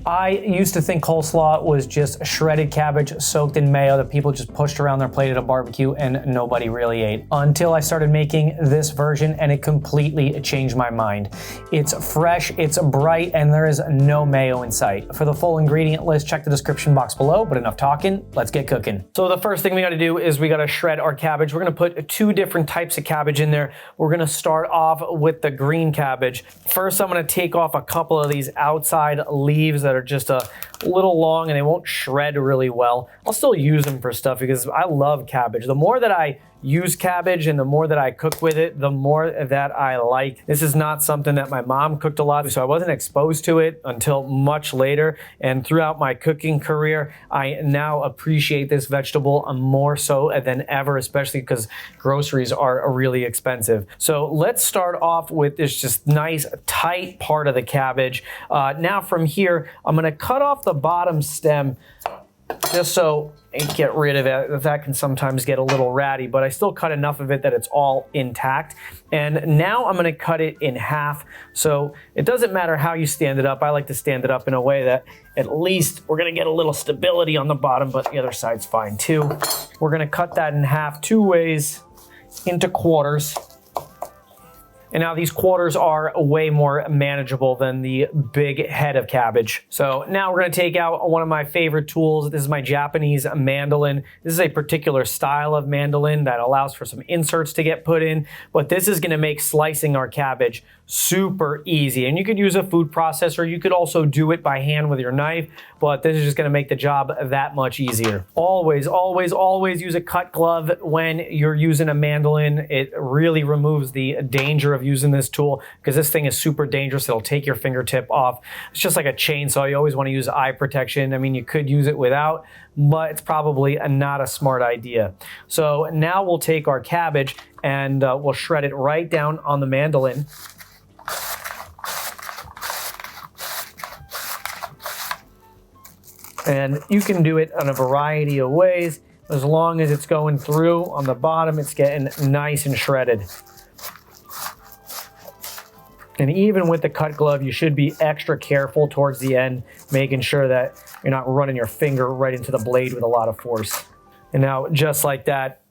I used to think coleslaw was just shredded cabbage soaked in mayo that people just pushed around their plate at a barbecue and nobody really ate. Until I started making this version and it completely changed my mind. It's fresh, it's bright, and there is no mayo in sight. For the full ingredient list, check the description box below, but enough talking, let's get cooking. So the first thing we gotta do is we gotta shred our cabbage. We're gonna put 2 different types of cabbage in there. We're gonna start off with the green cabbage. First, I'm gonna take off a couple of these outside leaves that are just a little long and they won't shred really well. I'll still use them for stuff because I love cabbage. The more that I use cabbage and the more that I cook with it, the more that I like. This is not something that my mom cooked a lot, so I wasn't exposed to it until much later. And throughout my cooking career, I now appreciate this vegetable more so than ever, especially because groceries are really expensive. So let's start off with this just nice tight part of the cabbage. Now from here, I'm gonna cut off the bottom stem just so and get rid of it. That can sometimes get a little ratty, but I still cut enough of it that it's all intact. And now I'm gonna cut it in half. So it doesn't matter how you stand it up. I like to stand it up in a way that at least we're gonna get a little stability on the bottom, but the other side's fine too. We're gonna cut that in half 2 ways into quarters. And now these quarters are way more manageable than the big head of cabbage. So now we're gonna take out one of my favorite tools. This is my Japanese mandolin. This is a particular style of mandolin that allows for some inserts to get put in, but this is gonna make slicing our cabbage super easy. And you could use a food processor. You could also do it by hand with your knife, but this is just gonna make the job that much easier. Always, always, always use a cut glove when you're using a mandolin. It really removes the danger of using this tool because this thing is super dangerous. It'll take your fingertip off. It's just like a chainsaw. You always want to use eye protection. I mean, you could use it without, but it's probably not a smart idea. So now we'll take our cabbage and we'll shred it right down on the mandolin. And you can do it in a variety of ways. As long as it's going through on the bottom, it's getting nice and shredded. And even with the cut glove, you should be extra careful towards the end, making sure that you're not running your finger right into the blade with a lot of force. And now, just like that,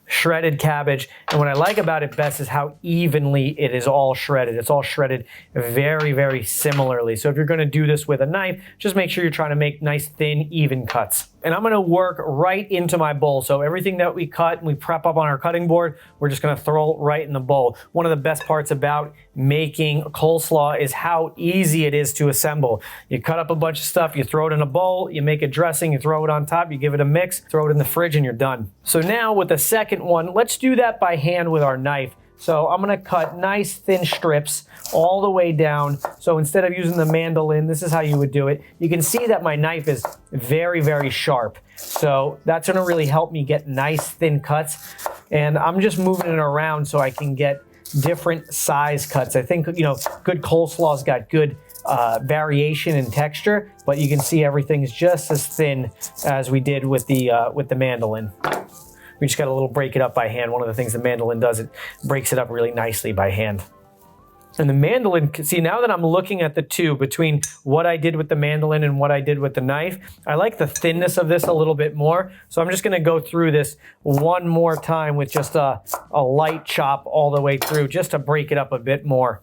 shredded cabbage. And what I like about it best is how evenly it is all shredded. It's all shredded very, very similarly. So if you're gonna do this with a knife, just make sure you're trying to make nice, thin, even cuts. And I'm gonna work right into my bowl. So everything that we cut and we prep up on our cutting board, we're just gonna throw right in the bowl. One of the best parts about making coleslaw is how easy it is to assemble. You cut up a bunch of stuff, you throw it in a bowl, you make a dressing, you throw it on top, you give it a mix, throw it in the fridge, and you're done. So now with the second one, let's do that by hand with our knife. So I'm gonna cut nice thin strips all the way down. So instead of using the mandolin, this is how you would do it. You can see that my knife is very, very sharp. So that's gonna really help me get nice thin cuts. And I'm just moving it around so I can get different size cuts. I think, you know, good coleslaw's got good variation in texture, but you can see everything's just as thin as we did with the mandolin. We just got a little break it up by hand. One of the things the mandolin does, it breaks it up really nicely by hand. And the mandolin, see, now that I'm looking at the two, between what I did with the mandolin and what I did with the knife, I like the thinness of this a little bit more. So I'm just gonna go through this one more time with just a light chop all the way through, just to break it up a bit more.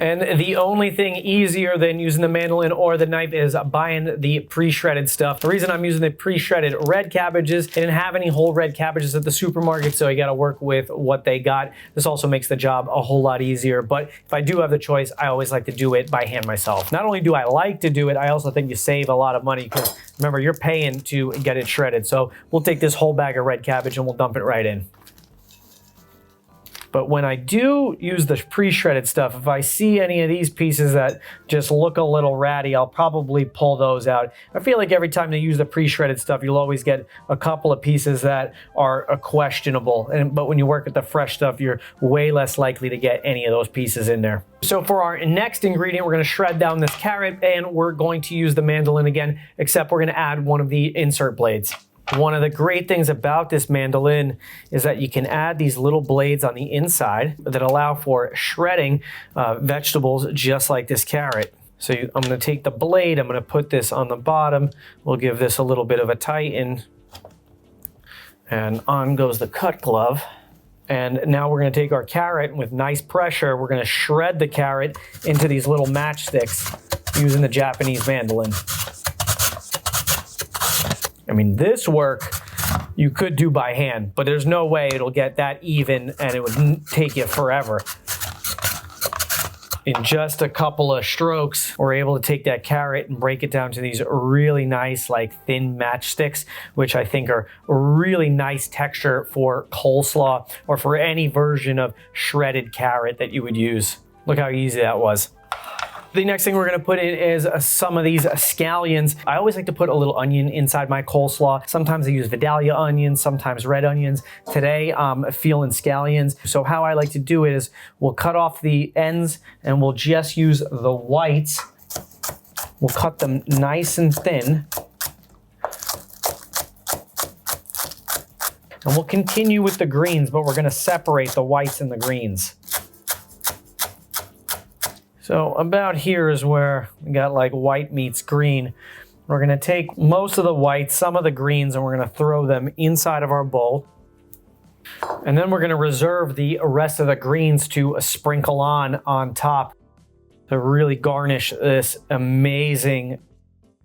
And the only thing easier than using the mandolin or the knife is buying the pre-shredded stuff. The reason I'm using the pre-shredded red cabbages, they didn't have any whole red cabbages at the supermarket, so you gotta work with what they got. This also makes the job a whole lot easier, but if I do have the choice, I always like to do it by hand myself. Not only do I like to do it, I also think you save a lot of money because remember, you're paying to get it shredded. So we'll take this whole bag of red cabbage and we'll dump it right in. But when I do use the pre-shredded stuff, if I see any of these pieces that just look a little ratty, I'll probably pull those out. I feel like every time you use the pre-shredded stuff, you'll always get a couple of pieces that are questionable. But when you work with the fresh stuff, you're way less likely to get any of those pieces in there. So for our next ingredient, we're gonna shred down this carrot and we're going to use the mandolin again, except we're gonna add one of the insert blades. One of the great things about this mandolin is that you can add these little blades on the inside that allow for shredding vegetables just like this carrot. So I'm going to take the blade, I'm going to put this on the bottom. We'll give this a little bit of a tighten. And on goes the cut glove. And now we're going to take our carrot, and with nice pressure, we're going to shred the carrot into these little matchsticks using the Japanese mandolin. I mean, this work you could do by hand, but there's no way it'll get that even, and it would take you forever. In just a couple of strokes, we're able to take that carrot and break it down to these really nice, like thin matchsticks, which I think are a really nice texture for coleslaw or for any version of shredded carrot that you would use. Look how easy that was. The next thing we're going to put in is some of these scallions. I always like to put a little onion inside my coleslaw. Sometimes I use Vidalia onions, sometimes red onions. Today I'm feeling scallions. So how I like to do it is we'll cut off the ends and we'll just use the whites. We'll cut them nice and thin. And we'll continue with the greens, but we're going to separate the whites and the greens. So about here is where we got like white meets green. We're gonna take most of the whites, some of the greens, and we're gonna throw them inside of our bowl. And then we're gonna reserve the rest of the greens to sprinkle on top to really garnish this amazing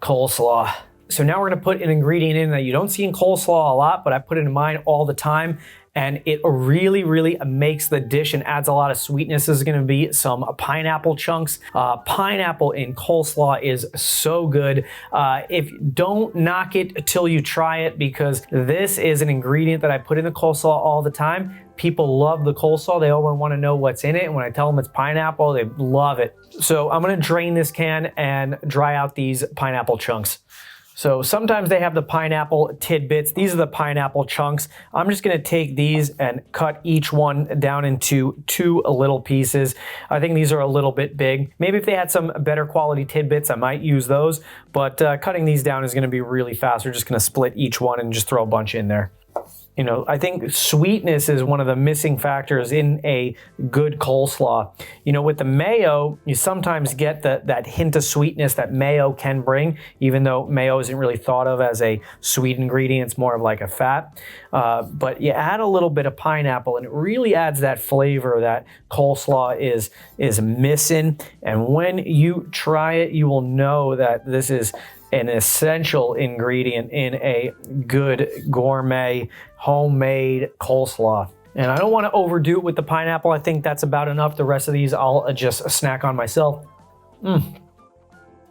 coleslaw. So now we're gonna put an ingredient in that you don't see in coleslaw a lot, but I put it in mine all the time. And it really, really makes the dish and adds a lot of sweetness. This is gonna be some pineapple chunks. Pineapple in coleslaw is so good. Don't knock it till you try it, because this is an ingredient that I put in the coleslaw all the time. People love the coleslaw. They always wanna know what's in it. And when I tell them it's pineapple, they love it. So I'm gonna drain this can and dry out these pineapple chunks. So sometimes they have the pineapple tidbits. These are the pineapple chunks. I'm just gonna take these and cut each one down into 2 little pieces. I think these are a little bit big. Maybe if they had some better quality tidbits, I might use those, but cutting these down is gonna be really fast. We're just gonna split each one and just throw a bunch in there. You know, I think sweetness is one of the missing factors in a good coleslaw. You know, with the mayo, you sometimes get that hint of sweetness that mayo can bring, even though mayo isn't really thought of as a sweet ingredient. It's more of like a fat. But you add a little bit of pineapple and it really adds that flavor that coleslaw is missing. And when you try it, you will know that this is an essential ingredient in a good gourmet homemade coleslaw. And I don't want to overdo it with the pineapple. I think that's about enough. The rest of these I'll just snack on myself.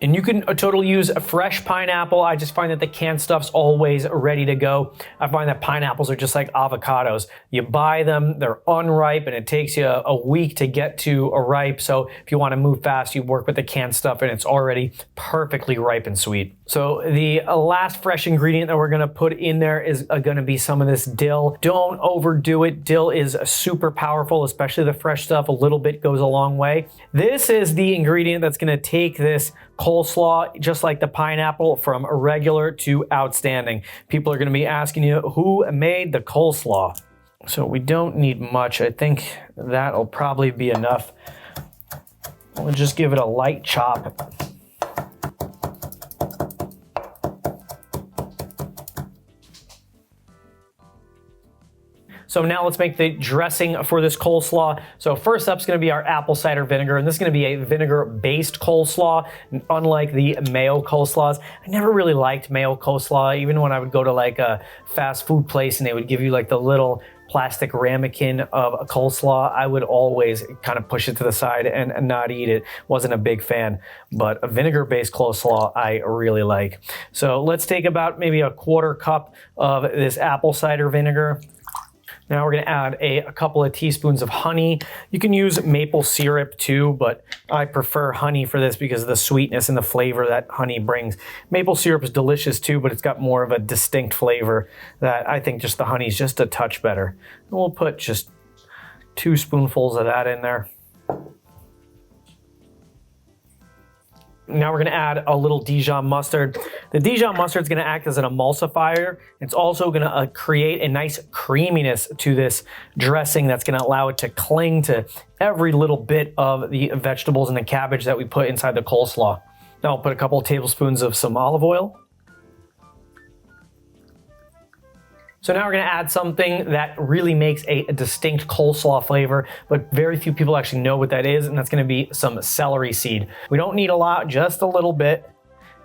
And you can totally use a fresh pineapple. I just find that the canned stuff's always ready to go. I find that pineapples are just like avocados. You buy them, they're unripe, and it takes you a week to get to a ripe. So if you want to move fast, you work with the canned stuff and it's already perfectly ripe and sweet. So the last fresh ingredient that we're gonna put in there is gonna be some of this dill. Don't overdo it. Dill is super powerful, especially the fresh stuff. A little bit goes a long way. This is the ingredient that's gonna take this coleslaw, just like the pineapple, from regular to outstanding. People are gonna be asking you, who made the coleslaw? So we don't need much. I think that'll probably be enough. We'll just give it a light chop. So now let's make the dressing for this coleslaw. So first up is gonna be our apple cider vinegar, and this is gonna be a vinegar-based coleslaw, unlike the mayo coleslaws. I never really liked mayo coleslaw, even when I would go to like a fast food place and they would give you like the little plastic ramekin of a coleslaw. I would always kind of push it to the side and not eat it. Wasn't a big fan, but a vinegar-based coleslaw I really like. So let's take about maybe a 1/4 cup of this apple cider vinegar. Now we're gonna add a couple of teaspoons of honey. You can use maple syrup too, but I prefer honey for this because of the sweetness and the flavor that honey brings. Maple syrup is delicious too, but it's got more of a distinct flavor that I think just the honey is just a touch better. And we'll put just 2 spoonfuls of that in there. Now we're gonna add a little Dijon mustard. The Dijon mustard is gonna act as an emulsifier. It's also gonna create a nice creaminess to this dressing that's gonna allow it to cling to every little bit of the vegetables and the cabbage that we put inside the coleslaw. Now I'll put a couple of tablespoons of some olive oil. So now we're gonna add something that really makes a distinct coleslaw flavor, but very few people actually know what that is, and that's gonna be some celery seed. We don't need a lot, just a little bit,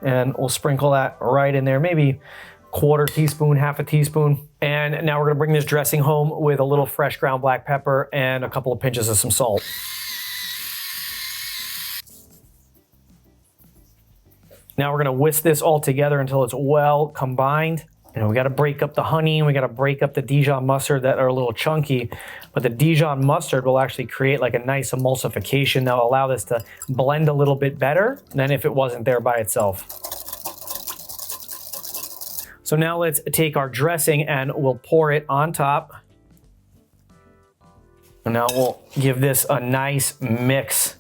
and we'll sprinkle that right in there, maybe quarter teaspoon, half a teaspoon. And now we're gonna bring this dressing home with a little fresh ground black pepper and a couple of pinches of some salt. Now we're gonna whisk this all together until it's well combined. You know, we got to break up the honey and we got to break up the Dijon mustard that are a little chunky, but the Dijon mustard will actually create like a nice emulsification that will allow this to blend a little bit better than if it wasn't there by itself. So now let's take our dressing and we'll pour it on top. And now we'll give this a nice mix.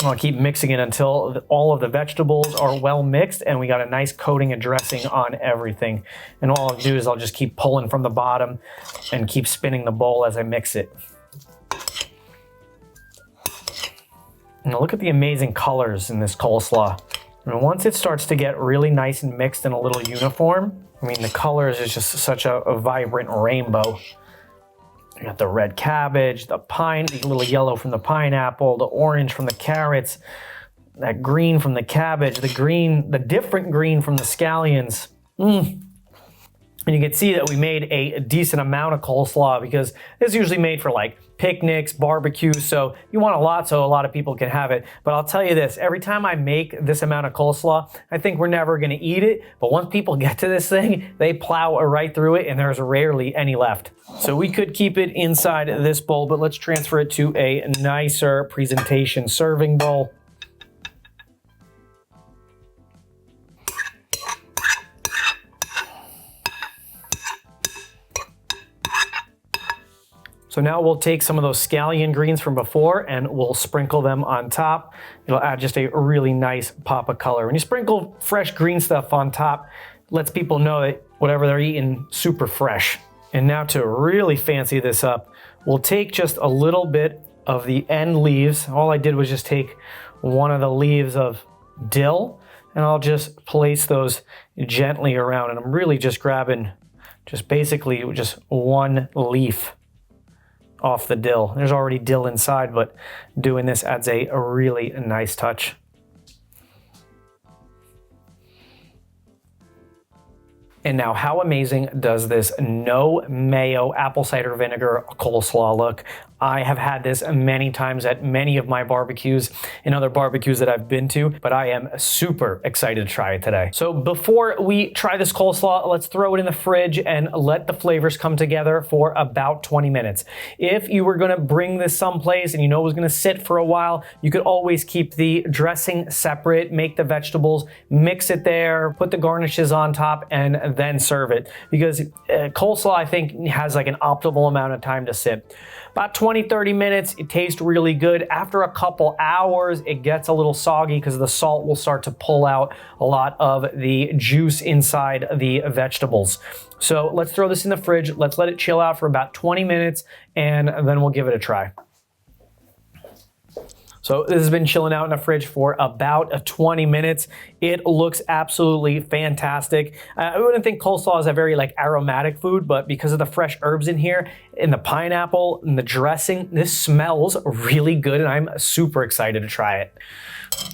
I'll keep mixing it until all of the vegetables are well mixed and we got a nice coating of dressing on everything. And all I'll do is I'll just keep pulling from the bottom and keep spinning the bowl as I mix it. Now look at the amazing colors in this coleslaw. And once it starts to get really nice and mixed and a little uniform, I mean the colors is just such a vibrant rainbow. You got the red cabbage, the little yellow from the pineapple, the orange from the carrots, that green from the cabbage, the different green from the scallions. And you can see that we made a decent amount of coleslaw because it's usually made for like picnics, barbecues, so you want a lot so a lot of people can have it. But I'll tell you this, every time I make this amount of coleslaw, I think we're never gonna eat it, but once people get to this thing, they plow right through it and there's rarely any left. So we could keep it inside this bowl, but let's transfer it to a nicer presentation serving bowl. So now we'll take some of those scallion greens from before and we'll sprinkle them on top. It'll add just a really nice pop of color. When you sprinkle fresh green stuff on top, it lets people know that whatever they're eating, super fresh. And now to really fancy this up, we'll take just a little bit of the end leaves. All I did was just take one of the leaves of dill and I'll just place those gently around. And I'm really just grabbing basically just one leaf off the dill. There's already dill inside, but doing this adds a really nice touch. And now how amazing does this no mayo apple cider vinegar coleslaw look? I have had this many times at many of my barbecues and other barbecues that I've been to, but I am super excited to try it today. So before we try this coleslaw, let's throw it in the fridge and let the flavors come together for about 20 minutes. If you were gonna bring this someplace and you know it was gonna sit for a while, you could always keep the dressing separate, make the vegetables, mix it there, put the garnishes on top, and then serve it. Because coleslaw, I think, has like an optimal amount of time to sit. About 20-30 minutes, it tastes really good. After a couple hours, it gets a little soggy because the salt will start to pull out a lot of the juice inside the vegetables. So let's throw this in the fridge. Let's let it chill out for about 20 minutes and then we'll give it a try. So this has been chilling out in the fridge for about 20 minutes. It looks absolutely fantastic. I wouldn't think coleslaw is a very like aromatic food, but because of the fresh herbs in here and the pineapple and the dressing, this smells really good and I'm super excited to try it.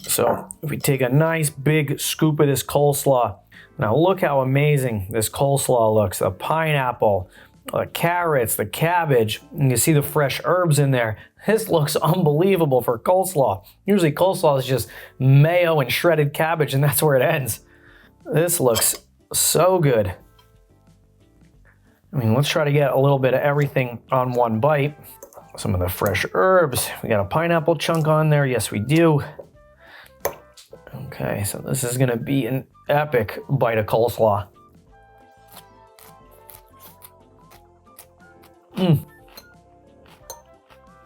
So if we take a nice big scoop of this coleslaw, now look how amazing this coleslaw looks. The pineapple, the carrots, the cabbage, and you see the fresh herbs in there. This looks unbelievable for coleslaw. Usually coleslaw is just mayo and shredded cabbage and that's where it ends. This looks so good. I mean, let's try to get a little bit of everything on one bite. Some of the fresh herbs. We got a pineapple chunk on there. Yes, we do. Okay, so this is gonna be an epic bite of coleslaw.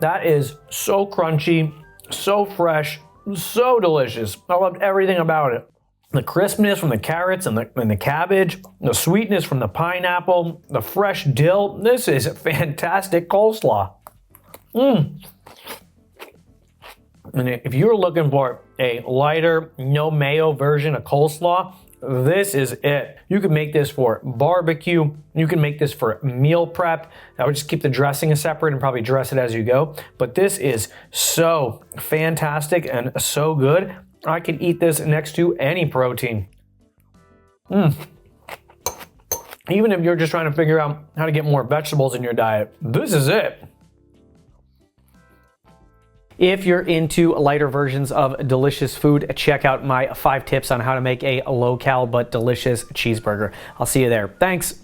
That is so crunchy So fresh, so delicious. I loved everything about it. The crispness from the carrots and the cabbage, the sweetness from the pineapple, the fresh dill. This is fantastic coleslaw. And if you're looking for a lighter, no mayo version of coleslaw, this is it. You can make this for barbecue. You can make this for meal prep. I would just keep the dressing separate and probably dress it as you go. But this is so fantastic and so good. I can eat this next to any protein. Even if you're just trying to figure out how to get more vegetables in your diet, this is it. If you're into lighter versions of delicious food, check out my 5 tips on how to make a low-cal but delicious cheeseburger. I'll see you there. Thanks.